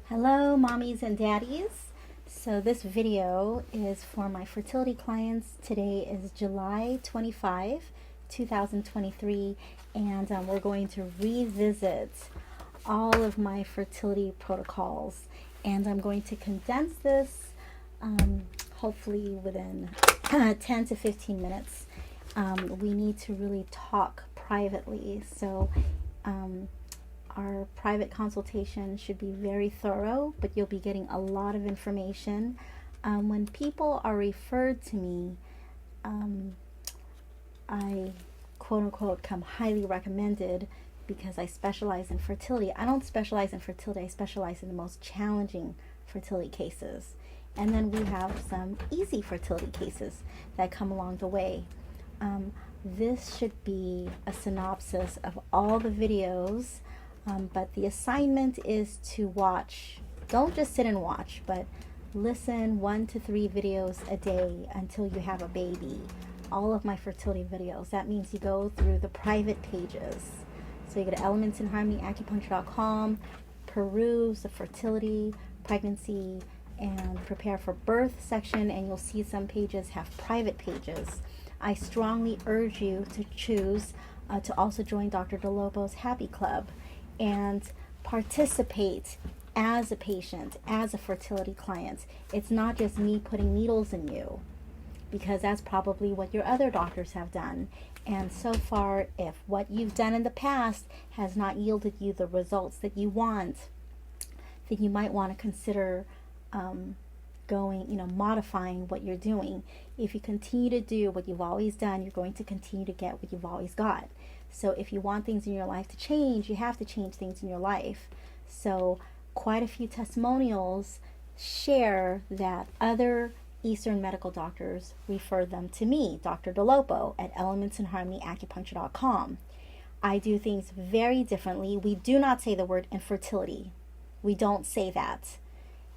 Hello, mommies and daddies. So this video is for my fertility clients. Today is July 25, 2023, and we're going to revisit all of my fertility protocols. And I'm going to condense this hopefully within 10 to 15 minutes. We need to really talk privately. So our private consultation should be very thorough, but you'll be getting a lot of information. When people are referred to me, I quote unquote come highly recommended because I specialize in fertility. I don't specialize in fertility, I specialize in the most challenging fertility cases. And then we have some easy fertility cases that come along the way. This should be a synopsis of all the videos. But the assignment is to watch. Don't just sit and watch, but listen 1 to 3 videos a day until you have a baby. All of my fertility videos. That means you go through the private pages. So you go to elementsinharmonyacupuncture.com, peruse the fertility, pregnancy, and prepare for birth section, and you'll see some pages have private pages. I strongly urge you to choose to also join Dr. Dolopo's Happy Club and participate as a patient, as a fertility client. It's not just me putting needles in you, because that's probably what your other doctors have done. And so far, if what you've done in the past has not yielded you the results that you want, then you might want to consider modifying what you're doing. If you continue to do what you've always done, you're going to continue to get what you've always got. So if you want things in your life to change, you have to change things in your life. So quite a few testimonials share that other Eastern medical doctors refer them to me, Dr. Dolopo, at elementsinharmonyacupuncture.com. I do things very differently. We do not say the word infertility. We don't say that.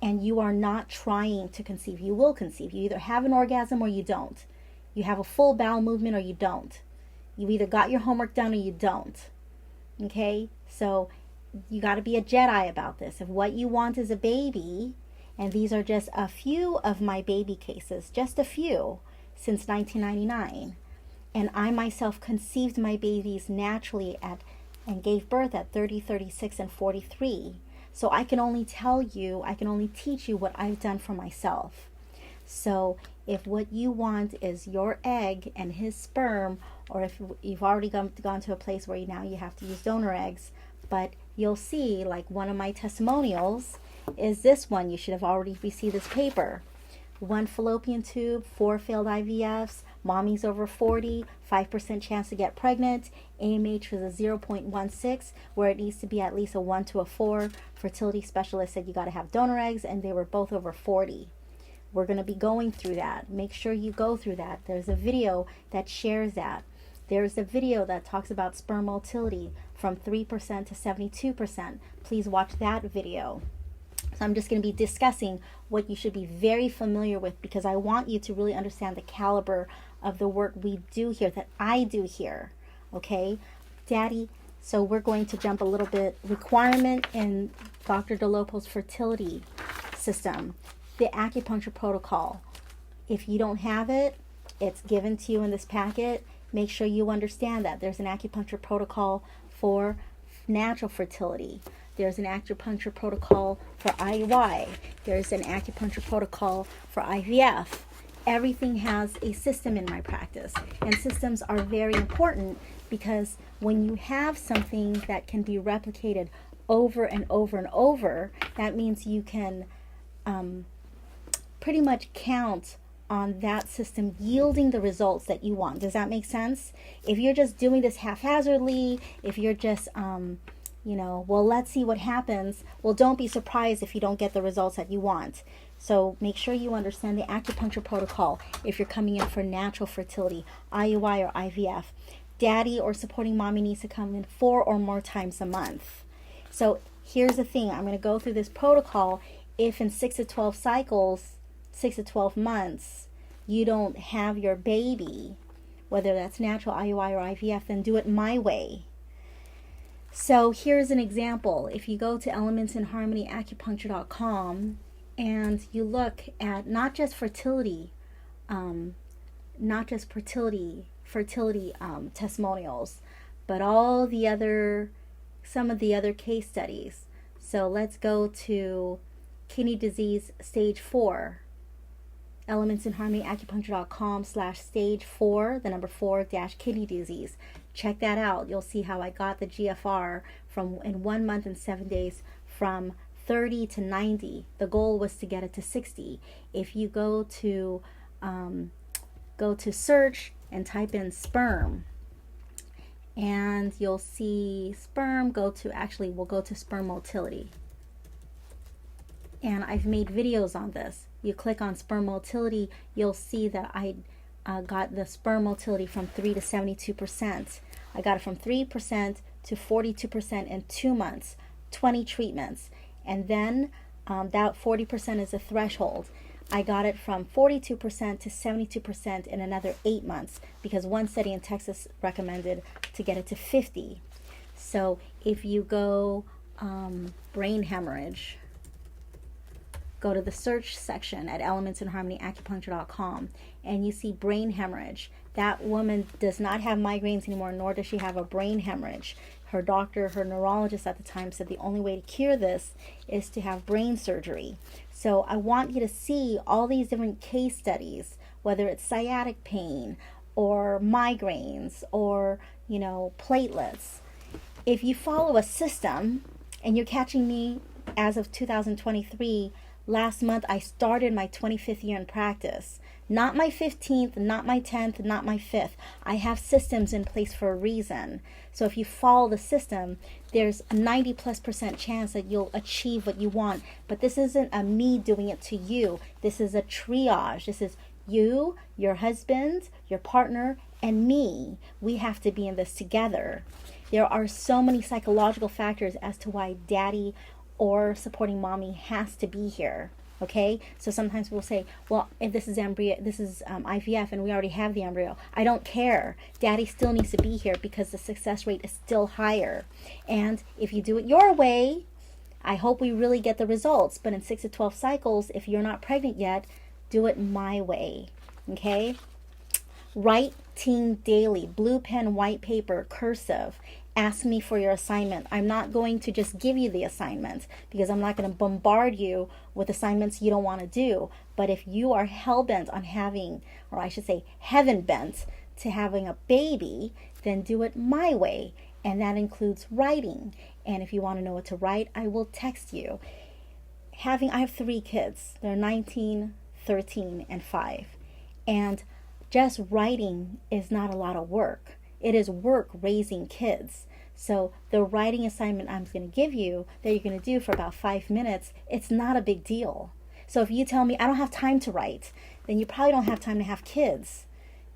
And you are not trying to conceive. You will conceive. You either have an orgasm or you don't. You have a full bowel movement or you don't. You either got your homework done or you don't. Okay? So you got to be a Jedi about this. If what you want is a baby, and these are just a few of my baby cases, just a few since 1999. And I myself conceived my babies naturally and gave birth at 30, 36, and 43. So I can only tell you, I can only teach you what I've done for myself. So if what you want is your egg and his sperm, or if you've already gone to a place where now you have to use donor eggs, but you'll see, like one of my testimonials is this one. You should have already received this paper. 1 fallopian tube, 4 failed IVFs, mommy's over 40, 5% chance to get pregnant, AMH was a 0.16, where it needs to be at least a 1 to a 4. Fertility specialist said you got to have donor eggs, and they were both over 40. We're going to be going through that. Make sure you go through that. There's a video that shares that. There's a video that talks about sperm motility from 3% to 72%. Please watch that video. So I'm just going to be discussing what you should be very familiar with, because I want you to really understand the caliber of the work we do here, that I do here. Okay, Daddy? So we're going to jump a little bit. Requirement in Dr. Dolopo's fertility system, the acupuncture protocol. If you don't have it, it's given to you in this packet. Make sure you understand that there's an acupuncture protocol for natural fertility. There's an acupuncture protocol for IUI. There's an acupuncture protocol for IVF. Everything has a system in my practice. And systems are very important, because when you have something that can be replicated over and over and over, that means you can pretty much count on that system yielding the results that you want. Does that make sense? If you're just doing this haphazardly, if you're just well, let's see what happens. Well, don't be surprised if you don't get the results that you want. So make sure you understand the acupuncture protocol if you're coming in for natural fertility, IUI or IVF. Daddy or supporting mommy needs to come in 4 or more times a month. So here's the thing. I'm going to go through this protocol. If in 6 to 12 cycles, 6 to 12 months, you don't have your baby, whether that's natural, IUI, or IVF, then do it my way. So here's an example. If you go to elementsinharmonyacupuncture.com and you look at not just fertility, testimonials, but all the other, some of the other case studies. So let's go to kidney disease stage 4. elementsinharmonyacupuncture.com/stage 4, the number 4 dash kidney disease. Check that out. You'll see how I got the GFR from in 1 month and 7 days from 30 to 90. The goal was to get it to 60. If you go to search and type in sperm, and you'll see sperm, we'll go to sperm motility. And I've made videos on this. You click on sperm motility, you'll see that I got the sperm motility from 3 to 72%. I got it from 3% to 42% in 2 months, 20 treatments. And then that 40% is a threshold. I got it from 42% to 72% in another 8 months, because one study in Texas recommended to get it to 50. So if you go brain hemorrhage, go to the search section at elementsinharmonyacupuncture.com and you see brain hemorrhage. That woman does not have migraines anymore, nor does she have a brain hemorrhage. Her doctor, her neurologist at the time, said the only way to cure this is to have brain surgery. So I want you to see all these different case studies, whether it's sciatic pain or migraines or, platelets. If you follow a system, and you're catching me as of 2023, last month I started my 25th year in practice. Not my 15th, not my 10th, not my 5th. I have systems in place for a reason. So if you follow the system, there's a 90+% chance that you'll achieve what you want. But this isn't a me doing it to you. This is a triage. This is you, your husband, your partner, and me. We have to be in this together. There are so many psychological factors as to why daddy or supporting mommy has to be here. Okay, so sometimes we'll say, well, if this is IVF and we already have the embryo, I don't care. Daddy still needs to be here because the success rate is still higher. And if you do it your way, I hope we really get the results. But in 6 to 12 cycles, if you're not pregnant yet, do it my way. Okay, writing daily, blue pen, white paper, cursive. Ask me for your assignment. I'm not going to just give you the assignment, because I'm not going to bombard you with assignments you don't want to do. But if you are hell-bent on having, or I should say heaven-bent to having a baby, then do it my way. And that includes writing. And if you want to know what to write, I will text you. I have 3 kids. They're 19, 13, and 5. And just writing is not a lot of work. It is work raising kids. So the writing assignment I'm going to give you that you're going to do for about 5 minutes, it's not a big deal. So if you tell me I don't have time to write, then you probably don't have time to have kids,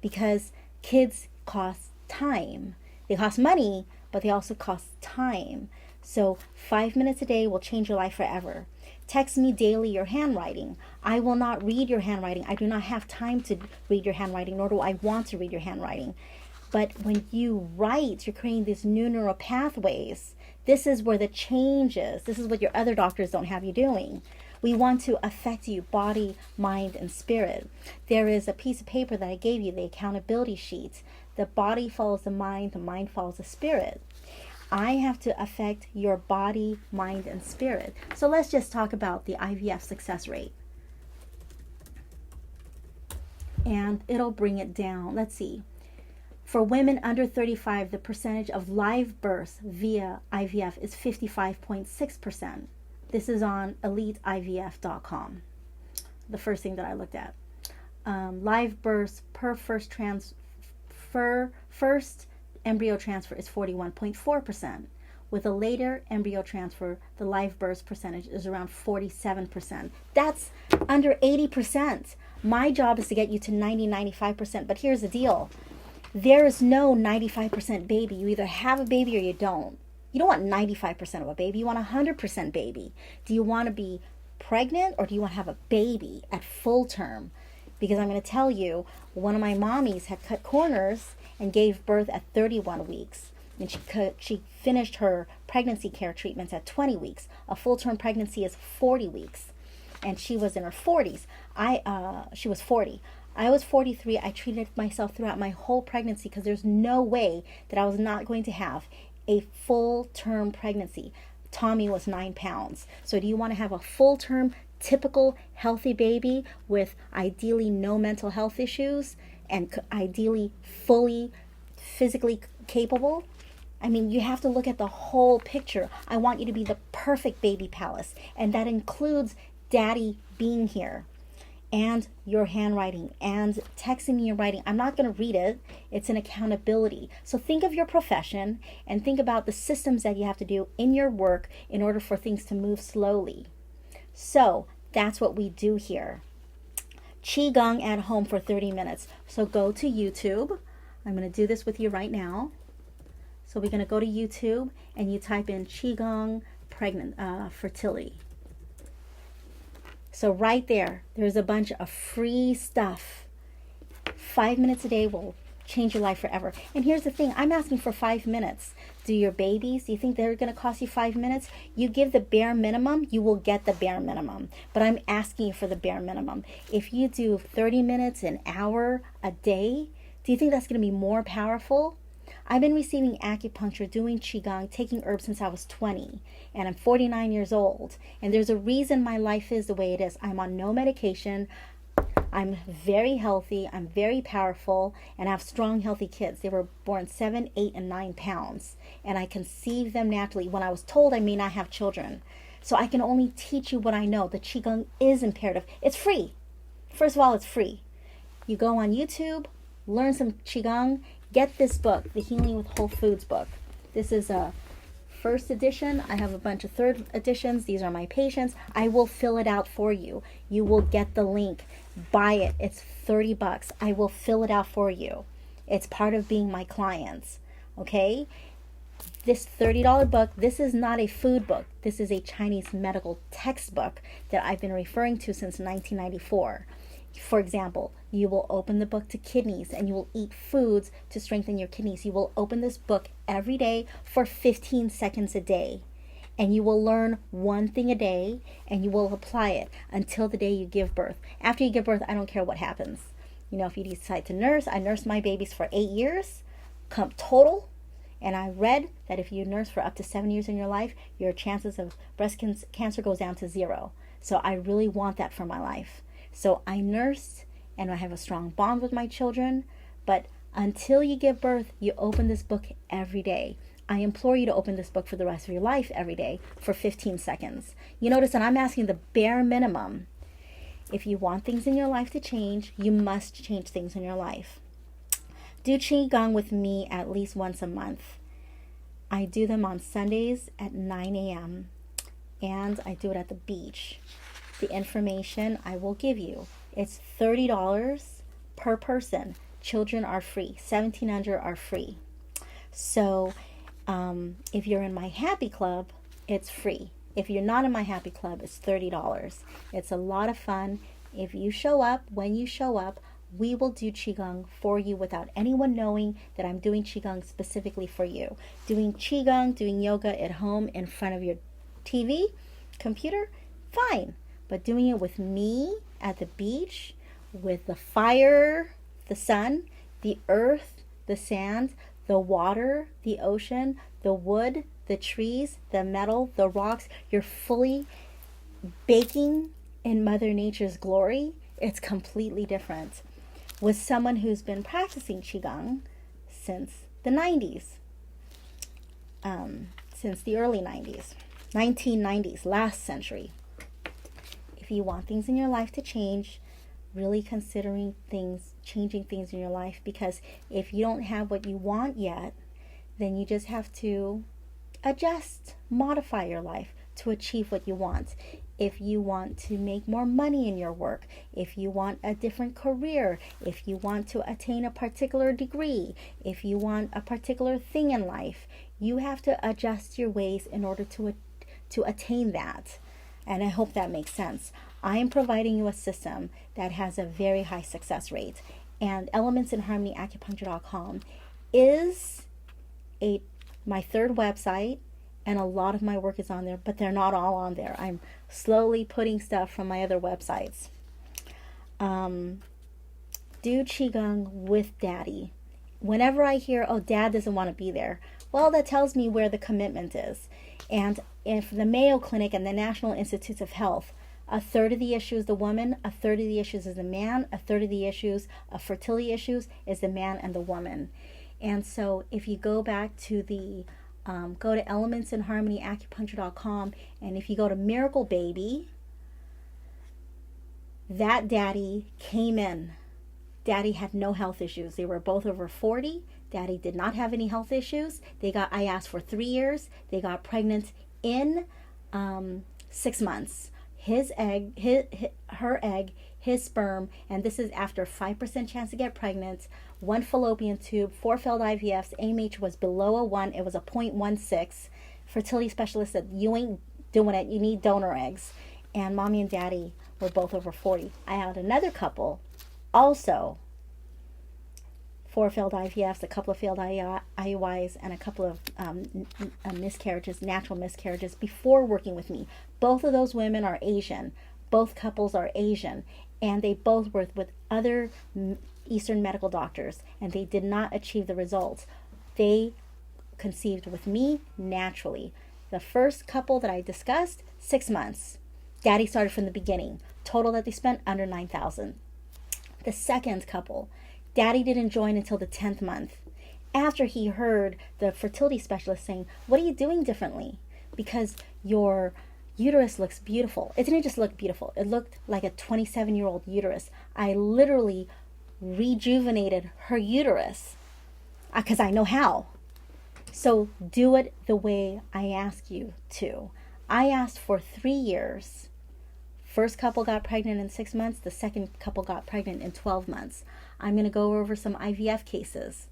because kids cost time. They cost money, but they also cost time. So 5 minutes a day will change your life forever. Text me daily your handwriting. I will not read your handwriting. I do not have time to read your handwriting, nor do I want to read your handwriting. But when you write, you're creating these new neural pathways. This is where the change is. This is what your other doctors don't have you doing. We want to affect you, body, mind, and spirit. There is a piece of paper that I gave you, the accountability sheet. The body follows the mind follows the spirit. I have to affect your body, mind, and spirit. So let's just talk about the IVF success rate. And it'll bring it down. Let's see. For women under 35, the percentage of live births via IVF is 55.6%. This is on eliteivf.com, the first thing that I looked at. Live births per first embryo transfer is 41.4%. With a later embryo transfer, the live birth percentage is around 47%. That's under 80%. My job is to get you to 90-95%, but here's the deal. There is no 95% baby. You either have a baby or you don't. You don't want 95% of a baby. You want 100% baby. Do you want to be pregnant, or do you want to have a baby at full term? Because I'm going to tell you, one of my mommies had cut corners and gave birth at 31 weeks. And she finished her pregnancy care treatments at 20 weeks. A full-term pregnancy is 40 weeks. And she was in her 40s. She was 40. I was 43. I treated myself throughout my whole pregnancy because there's no way that I was not going to have a full-term pregnancy. Tommy was 9 pounds. So do you want to have a full-term, typical, healthy baby with ideally no mental health issues and ideally fully physically capable? I mean, you have to look at the whole picture. I want you to be the perfect baby palace, and that includes Daddy being here and your handwriting and texting me your writing. I'm not going to read it. It's an accountability. So think of your profession and think about the systems that you have to do in your work in order for things to move slowly. So that's what we do here. Qigong at home for 30 minutes. So go to YouTube. I'm going to do this with you right now. So we're going to go to YouTube and you type in Qigong fertility. So right there, there's a bunch of free stuff. 5 minutes a day will change your life forever. And here's the thing, I'm asking for 5 minutes. Do your babies, do you think they're going to cost you 5 minutes? You give the bare minimum, you will get the bare minimum. But I'm asking you for the bare minimum. If you do 30 minutes, an hour a day, do you think that's going to be more powerful? I've been receiving acupuncture, doing Qigong, taking herbs since I was 20, and I'm 49 years old. And there's a reason my life is the way it is. I'm on no medication. I'm very healthy. I'm very powerful, and I have strong, healthy kids. They were born 7, 8, and 9 pounds, and I conceived them naturally when I was told I may not have children. So I can only teach you what I know. The Qigong is imperative. It's free. First of all, it's free. You go on YouTube, learn some Qigong. Get this book, the Healing with Whole Foods book. This is a first edition. I have a bunch of third editions. These are my patients. I will fill it out for you. You will get the link. Buy it. It's $30. I will fill it out for you. It's part of being my clients. Okay? This $30 book, this is not a food book. This is a Chinese medical textbook that I've been referring to since 1994. For example, you will open the book to kidneys and you will eat foods to strengthen your kidneys. You will open this book every day for 15 seconds a day. And you will learn one thing a day and you will apply it until the day you give birth. After you give birth, I don't care what happens. You know, if you decide to nurse, I nursed my babies for 8 years, total. And I read that if you nurse for up to 7 years in your life, your chances of breast cancer goes down to 0. So I really want that for my life. So I nurse and I have a strong bond with my children. But until you give birth, you open this book every day. I implore you to open this book for the rest of your life every day for 15 seconds. You notice that I'm asking the bare minimum. If you want things in your life to change, you must change things in your life. Do Qigong with me at least once a month. I do them on Sundays at 9 a.m. and I do it at the beach. The information I will give you. It's $30 per person. Children are free. $1,700 are free. So if you're in my happy club, it's free. If you're not in my happy club, it's $30. It's a lot of fun. If you show up, when you show up, we will do Qigong for you without anyone knowing that I'm doing Qigong specifically for you. Doing Qigong, doing yoga at home in front of your TV, computer, fine. But doing it with me at the beach, with the fire, the sun, the earth, the sand, the water, the ocean, the wood, the trees, the metal, the rocks, you're fully baking in Mother Nature's glory. It's completely different. With someone who's been practicing Qigong since the 90s, since the early 90s, 1990s, last century. If you want things in your life to change, really considering things, changing things in your life, because if you don't have what you want yet, then you just have to adjust, modify your life to achieve what you want. If you want to make more money in your work, if you want a different career, if you want to attain a particular degree, if you want a particular thing in life, you have to adjust your ways in order to attain that. And I hope that makes sense. I am providing you a system that has a very high success rate. And elementsinharmonyacupuncture.com is a my third website, and a lot of my work is on there, but they're not all on there. I'm slowly putting stuff from my other websites. Do Qigong with Daddy. Whenever I hear, oh, Dad doesn't want to be there, well, that tells me where the commitment is. And if the Mayo Clinic and the National Institutes of Health, a third of the issue is the woman, a third of the issues is the man, a third of the issues of fertility issues is the man and the woman. And so if you go back to the, go to elementsinharmonyacupuncture.com, and if you go to Miracle Baby, that daddy came in. Daddy had no health issues. They were both over 40. Daddy did not have any health issues. I asked for 3 years. They got pregnant in 6 months. His egg, her egg, his sperm, and this is after 5% chance to get pregnant, 1 fallopian tube, 4 failed IVFs, AMH was below a 1, it was a 0.16. Fertility specialist said, you ain't doing it, you need donor eggs. And mommy and daddy were both over 40. I had another couple, also 4 failed IVFs, a couple of failed IUIs, and a couple of miscarriages, natural miscarriages, before working with me. Both of those women are Asian. Both couples are Asian. And they both worked with other Eastern medical doctors, and they did not achieve the results. They conceived with me naturally. The first couple that I discussed, 6 months. Daddy started from the beginning. Total that they spent, under $9,000. The second couple, Daddy didn't join until the 10th month, after he heard the fertility specialist saying, what are you doing differently? Because your uterus looks beautiful. It didn't just look beautiful. It looked like a 27-year-old uterus. I literally rejuvenated her uterus because I know how. So do it the way I ask you to. I asked for 3 years. First couple got pregnant in 6 months. The second couple got pregnant in 12 months. I'm going to go over some IVF cases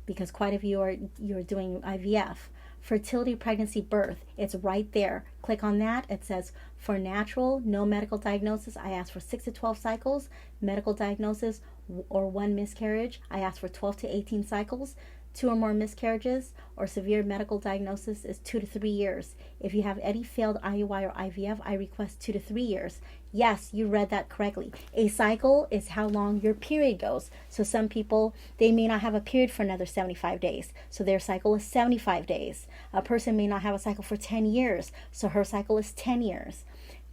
because quite a few you're doing IVF. Fertility, pregnancy, birth. It's right there. Click on that. It says for natural, no medical diagnosis. I asked for 6 to 12 cycles. Medical diagnosis or 1 miscarriage. I asked for 12 to 18 cycles. 2 or more miscarriages or severe medical diagnosis is 2 to 3 years. If you have any failed IUI or IVF, I request 2 to 3 years. Yes, you read that correctly. A cycle is how long your period goes. So some people, they may not have a period for another 75 days. So their cycle is 75 days. A person may not have a cycle for 10 years. So her cycle is 10 years.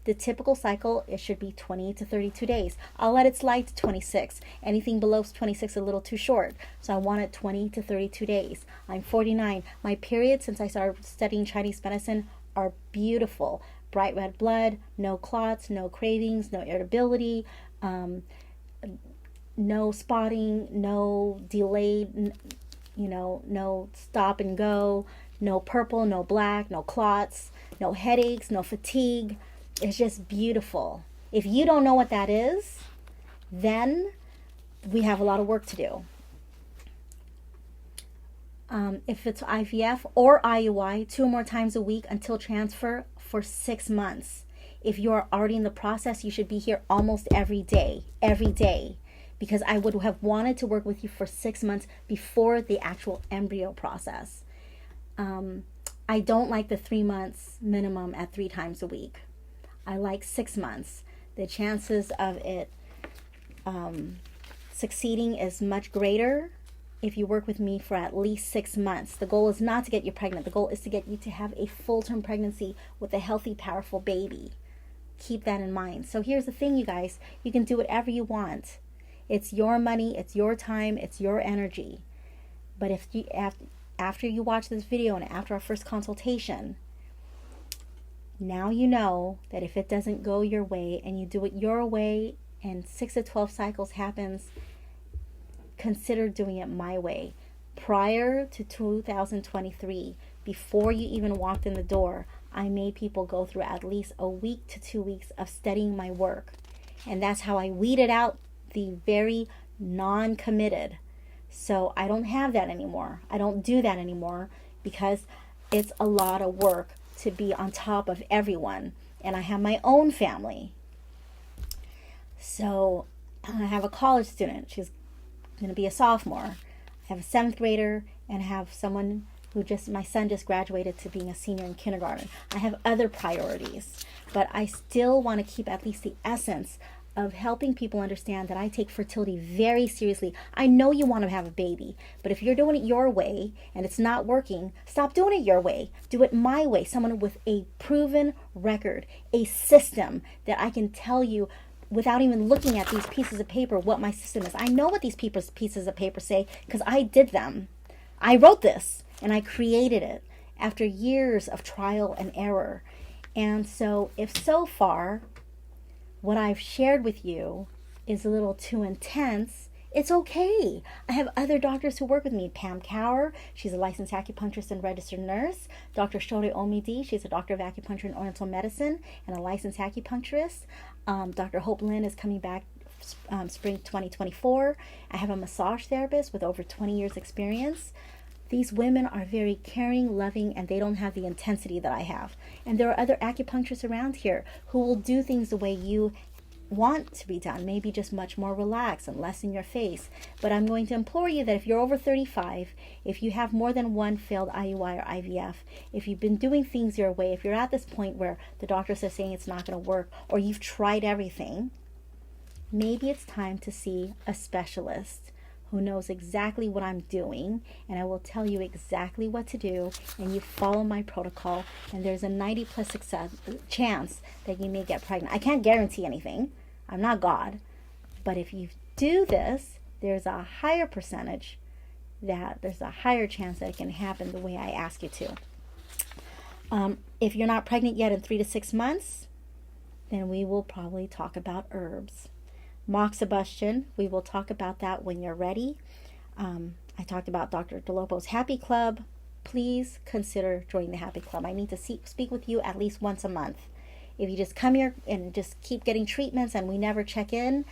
The typical cycle, it should be 20 to 32 days. I'll let it slide to 26. Anything below 26 is a little too short. So I want it 20 to 32 days. I'm 49. My periods, since I started studying Chinese medicine, are beautiful. Bright red blood, no clots, no cravings, no irritability, no spotting, no delayed, no stop and go, no purple, no black, no clots, no headaches, no fatigue. It's just beautiful. If you don't know what that is, then we have a lot of work to do. If it's IVF or IUI, 2 or more times a week until transfer for 6 months. If you're already in the process, you should be here almost every day, because I would have wanted to work with you for 6 months before the actual embryo process. I don't like the 3 months minimum at 3 times a week. I like 6 months. The chances of it succeeding is much greater if you work with me for at least 6 months. The goal is not to get you pregnant. The goal is to get you to have a full-term pregnancy with a healthy, powerful baby. Keep that in mind. So here's the thing, you guys. You can do whatever you want. It's your money. It's your time. It's your energy. But if you after you watch this video and after our first consultation, now you know that if it doesn't go your way and you do it your way and 6 to 12 cycles happens, consider doing it my way. Prior to 2023, before you even walked in the door, I made people go through at least a week to 2 weeks of studying my work. And that's how I weeded out the very non-committed. So I don't have that anymore. I don't do that anymore because it's a lot of work to be on top of everyone. And I have my own family. So I have a college student. She's going to be a sophomore. I have a 7th grader and I have someone my son just graduated to being a senior in kindergarten. I have other priorities, but I still want to keep at least the essence of helping people understand that I take fertility very seriously. I know you want to have a baby, but if you're doing it your way and it's not working, stop doing it your way. Do it my way. Someone with a proven record, a system that I can tell you without even looking at these pieces of paper what my system is. I know what these pieces of paper say because I did them. I wrote this and I created it after years of trial and error. And so if so far what I've shared with you is a little too intense, it's okay. I have other doctors who work with me. Pam Cower, she's a licensed acupuncturist and registered nurse. Dr. Shore Omidi, she's a doctor of acupuncture and oriental medicine and a licensed acupuncturist. Dr. Hope Lynn is coming back spring 2024. I have a massage therapist with over 20 years experience. These women are very caring, loving, and they don't have the intensity that I have. And there are other acupuncturists around here who will do things the way you want to be done, maybe just much more relaxed and less in your face. But I'm going to implore you that if you're over 35, if you have more than one failed IUI or IVF, if you've been doing things your way, if you're at this point where the doctors are saying it's not going to work, or you've tried everything, maybe it's time to see a specialist who knows exactly what I'm doing, and I will tell you exactly what to do, and you follow my protocol, and there's a 90+ chance that you may get pregnant. I can't guarantee anything. I'm not God. But if you do this, there's a higher percentage that there's a higher chance that it can happen the way I ask you to. If you're not pregnant yet in 3 to 6 months, then we will probably talk about herbs. Moxibustion, we will talk about that when you're ready. I talked about Dr. Dolopo's Happy Club. Please consider joining the Happy Club. I need to speak with you at least once a month. If you just come here and just keep getting treatments and we never check in,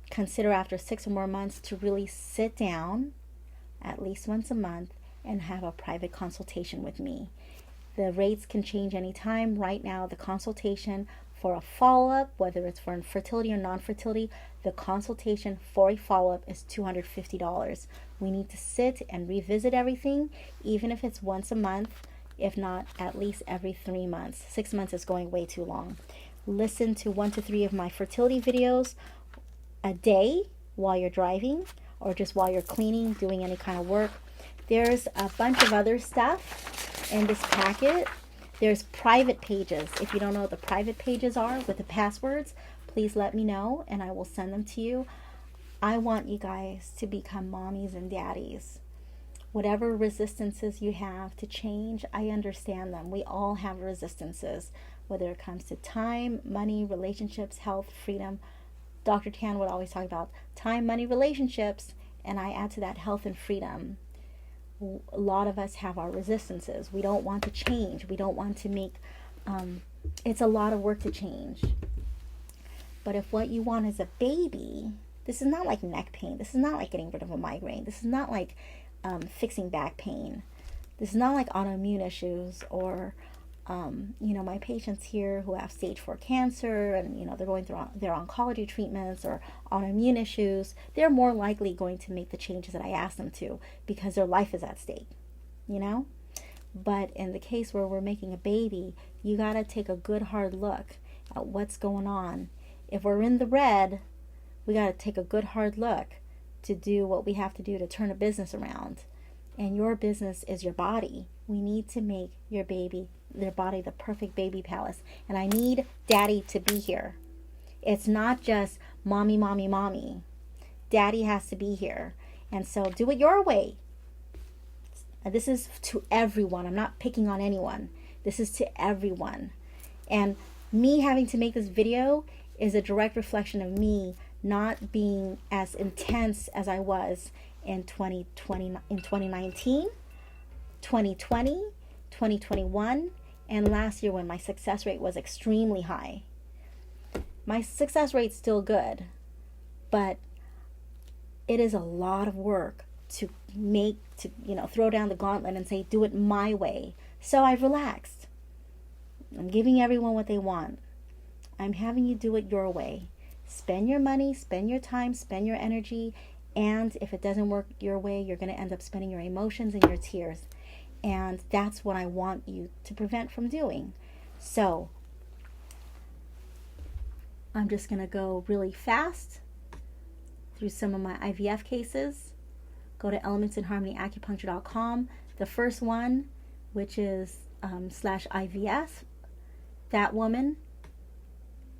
consider after 6 or more months to really sit down at least once a month and have a private consultation with me. The rates can change anytime. Right now, the consultation for a follow-up, whether it's for fertility or non-fertility, the consultation for a follow-up is $250. We need to sit and revisit everything, even if it's once a month, if not at least every 3 months. 6 months is going way too long. Listen to 1 to 3 of my fertility videos a day while you're driving or just while you're cleaning, doing any kind of work. There's a bunch of other stuff in this packet. There's private pages. If you don't know what the private pages are with the passwords, please let me know and I will send them to you. I want you guys to become mommies and daddies. Whatever resistances you have to change, I understand them. We all have resistances, whether it comes to time, money, relationships, health, freedom. Dr. Tan would always talk about time, money, relationships, and I add to that health and freedom. A lot of us have our resistances. We don't want to change. We don't want to make, it's a lot of work to change. But if what you want is a baby, this is not like neck pain. This is not like getting rid of a migraine. This is not like fixing back pain. This is not like autoimmune issues or, my patients here who have stage 4 cancer and, they're going through their oncology treatments or autoimmune issues. They're more likely going to make the changes that I ask them to because their life is at stake, But in the case where we're making a baby, you got to take a good hard look at what's going on. If we're in the red, we got to take a good hard look to do what we have to do to turn a business around. And your business is your body. We need to make your body the perfect baby palace. And I need daddy to be here. It's not just mommy, mommy, mommy. Daddy has to be here. And so do it your way. This is to everyone. I'm not picking on anyone. This is to everyone. And me having to make this video is a direct reflection of me not being as intense as I was in 2019, 2020, 2021, and last year when my success rate was extremely high. My success rate's still good, but it is a lot of work to throw down the gauntlet and say, do it my way. So I've relaxed. I'm giving everyone what they want. I'm having you do it your way. Spend your money, spend your time, spend your energy, And if it doesn't work your way, you're going to end up spending your emotions and your tears. And that's what I want you to prevent from doing. So I'm just going to go really fast through some of my IVF cases. Go to elementsinharmonyacupuncture.com. The first one, which is /IVF, that woman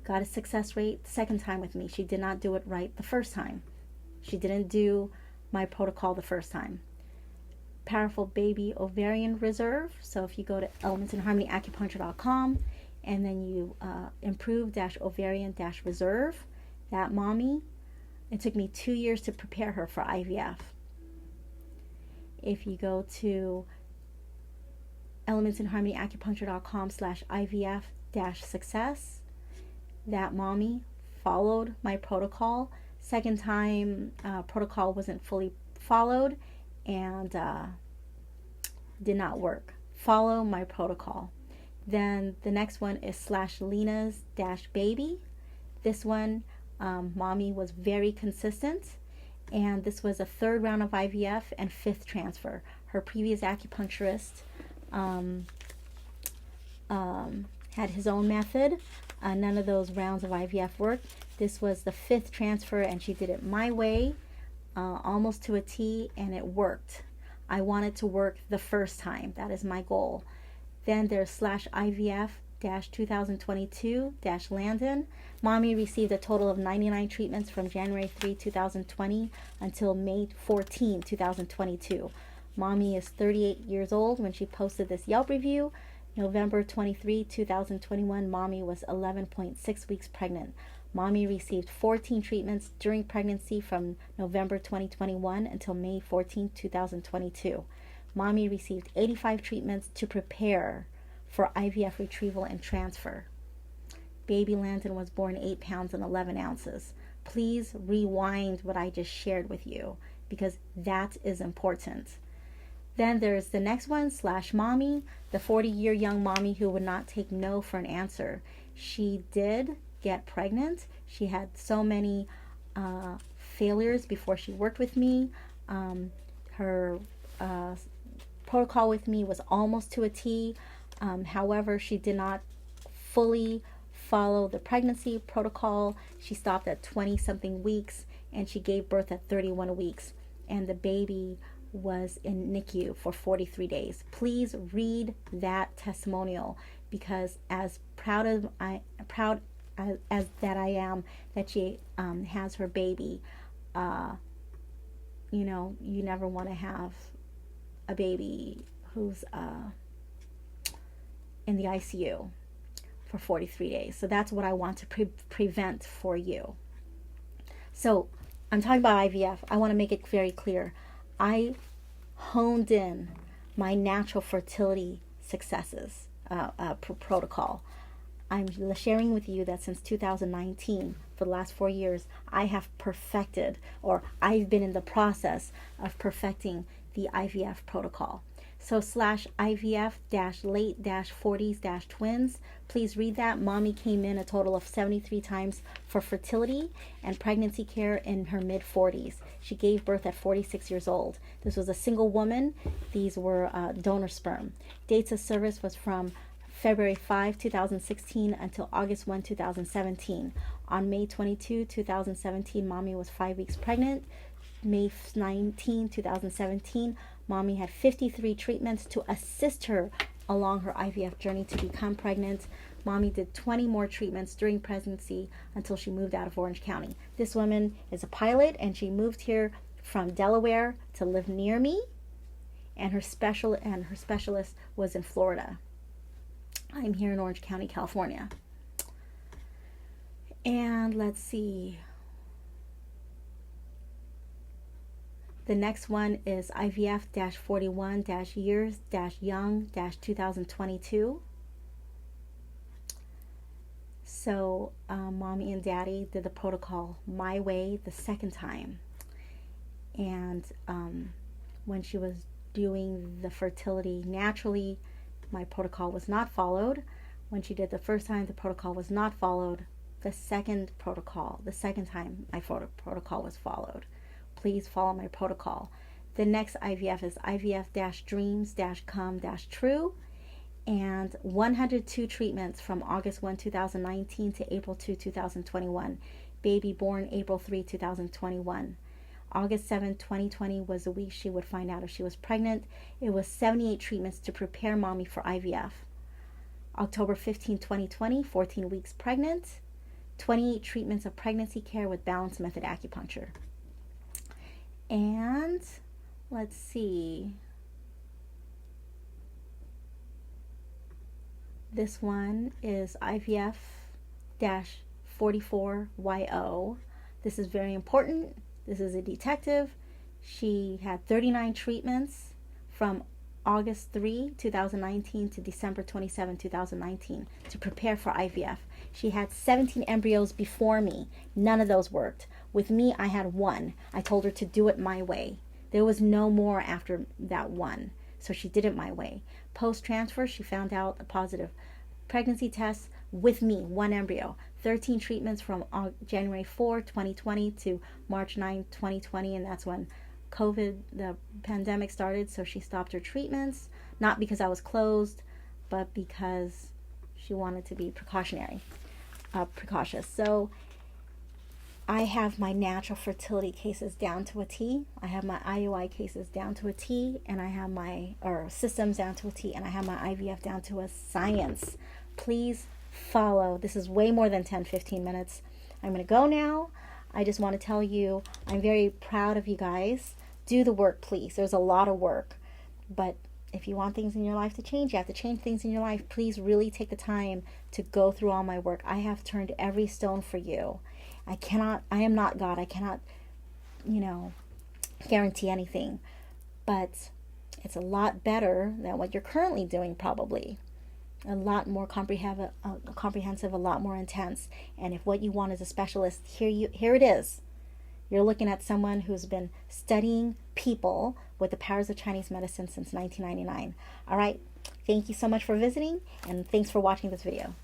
got a success rate the second time with me. She did not do it right the first time. She didn't do my protocol the first time. Powerful baby ovarian reserve. So if you go to elementsinharmonyacupuncture.com and then you improve-ovarian-reserve, that mommy, it took me 2 years to prepare her for IVF. If you go to elementsinharmonyacupuncture.com /IVF-success, that mommy followed my protocol. Second time, protocol wasn't fully followed and did not work. Follow my protocol. Then the next one is /Lena's-baby. This one, mommy was very consistent, and this was a third round of IVF and fifth transfer. Her previous acupuncturist had his own method. None of those rounds of IVF worked. This was the fifth transfer, and she did it my way, almost to a T, and it worked. I want it to work the first time. That is my goal. Then there's /IVF-2022-Landon. Mommy received a total of 99 treatments from January 3, 2020 until May 14, 2022. Mommy is 38 years old when she posted this Yelp review. November 23, 2021, mommy was 11.6 weeks pregnant. Mommy received 14 treatments during pregnancy from November 2021 until May 14, 2022. Mommy received 85 treatments to prepare for IVF retrieval and transfer. Baby Landon was born 8 pounds and 11 ounces. Please rewind what I just shared with you because that is important. Then there's the next one, /mommy, the 40-year young mommy who would not take no for an answer. She did get pregnant. She had so many failures before she worked with me. Her protocol with me was almost to a T. However, she did not fully follow the pregnancy protocol. She stopped at 20-something weeks, and she gave birth at 31 weeks. And the baby was in NICU for 43 days. Please read that testimonial, because as proud as that I am that she has her baby, you never want to have a baby who's in the ICU for 43 days. So that's what I want to prevent for you. So I'm talking about IVF. I want to make it very clear. I honed in my natural fertility successes protocol. I'm sharing with you that since 2019, for the last 4 years, I have perfected, or I've been in the process of perfecting the IVF protocol. So /IVF-late-40s-twins, please read that. Mommy came in a total of 73 times for fertility and pregnancy care in her mid-40s. She gave birth at 46 years old. This was a single woman. These were donor sperm. Dates of service was from February 5, 2016 until August 1, 2017. On May 22, 2017, mommy was 5 weeks pregnant. May 19, 2017, mommy had 53 treatments to assist her along her IVF journey to become pregnant. Mommy did 20 more treatments during pregnancy until she moved out of Orange County. This woman is a pilot, and she moved here from Delaware to live near me, and her specialist was in Florida. I'm here in Orange County, California. And let's see. The next one is IVF-41-years-young-2022. So mommy and daddy did the protocol my way the second time. And when she was doing the fertility naturally, my protocol was not followed. When she did the first time, the protocol was not followed. The second time, my protocol was followed. please follow my protocol. The next IVF is IVF-dreams-come-true, and 102 treatments from August 1, 2019 to April 2, 2021. Baby born April 3, 2021. August 7, 2020 was the week she would find out if she was pregnant. It was 78 treatments to prepare mommy for IVF. October 15, 2020, 14 weeks pregnant. 28 treatments of pregnancy care with balanced method acupuncture. And let's see. This one is IVF-44YO. This is very important. This is a detective. She had 39 treatments from August 3, 2019 to December 27, 2019 to prepare for IVF. She had 17 embryos before me. None of those worked. With me, I had one. I told her to do it my way. There was no more after that one. So she did it my way. Post-transfer, she found out a positive pregnancy test with me, one embryo. 13 treatments from January 4, 2020 to March 9, 2020, and that's when COVID, the pandemic started, so she stopped her treatments, not because I was closed, but because she wanted to be precautious. So I have my natural fertility cases down to a T. I have my IUI cases down to a T, and I have my systems down to a T, and I have my IVF down to a science. Please follow. This is way more than 10-15 minutes. I'm going to go now. I just want to tell you I'm very proud of you guys. Do the work, please. There's a lot of work, but if you want things in your life to change, you have to change things in your life. Please really take the time to go through all my work. I have turned every stone for you. I am not God. I cannot, guarantee anything, but it's a lot better than what you're currently doing, probably. A lot more comprehensive, a lot more intense. And if what you want is a specialist, here it is. You're looking at someone who's been studying people with the powers of Chinese medicine since 1999. All right. Thank you so much for visiting, and thanks for watching this video.